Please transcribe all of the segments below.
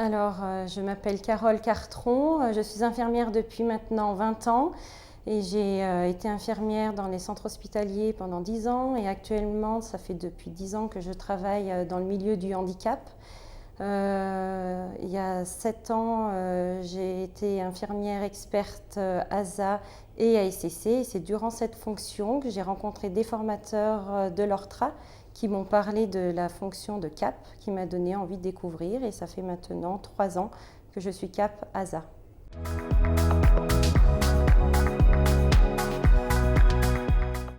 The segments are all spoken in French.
Je m'appelle Carole Cartron, je suis infirmière depuis maintenant 20 ans et j'ai été infirmière dans les centres hospitaliers pendant 10 ans et actuellement, ça fait depuis 10 ans que je travaille dans le milieu du handicap. Il y a 7 ans, j'ai été infirmière experte ASA et ASCC. Et c'est durant cette fonction que j'ai rencontré des formateurs de l'ORTRA qui m'ont parlé de la fonction de CAP, qui m'a donné envie de découvrir. Et ça fait maintenant 3 ans que je suis CAP ASA.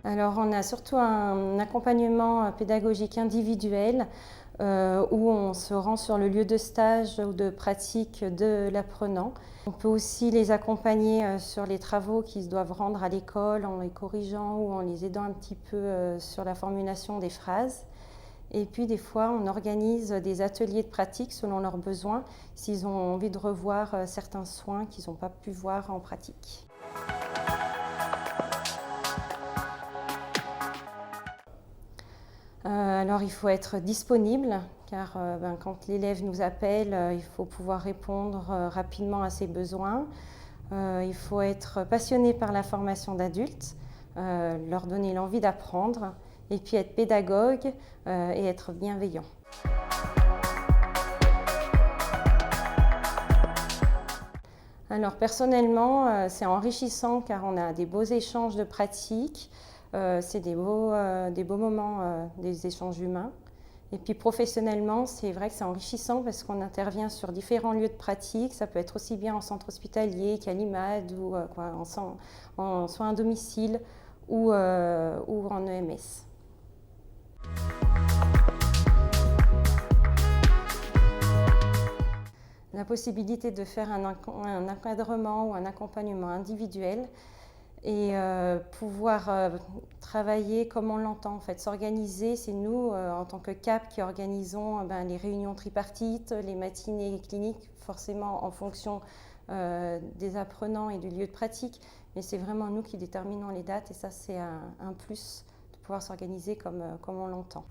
Alors, on a surtout un accompagnement pédagogique individuel où on se rend sur le lieu de stage ou de pratique de l'apprenant. On peut aussi les accompagner sur les travaux qu'ils doivent rendre à l'école en les corrigeant ou en les aidant un petit peu sur la formulation des phrases. Et puis des fois, on organise des ateliers de pratique selon leurs besoins, s'ils ont envie de revoir certains soins qu'ils n'ont pas pu voir en pratique. Alors il faut être disponible car quand l'élève nous appelle, il faut pouvoir répondre rapidement à ses besoins. Il faut être passionné par la formation d'adultes, leur donner l'envie d'apprendre et puis être pédagogue et être bienveillant. Alors personnellement, c'est enrichissant car on a des beaux échanges de pratiques, c'est des beaux moments, des échanges humains. Et puis professionnellement, c'est vrai que c'est enrichissant parce qu'on intervient sur différents lieux de pratique. Ça peut être aussi bien en centre hospitalier qu'à l'IMAD ou en soins à domicile ou en EMS. La possibilité de faire un encadrement ou un accompagnement individuel et pouvoir travailler comme on l'entend, en fait, s'organiser. C'est nous, en tant que CAP, qui organisons les réunions tripartites, les matinées cliniques, forcément en fonction des apprenants et du lieu de pratique. Mais c'est vraiment nous qui déterminons les dates et ça, c'est un plus de pouvoir s'organiser comme on l'entend.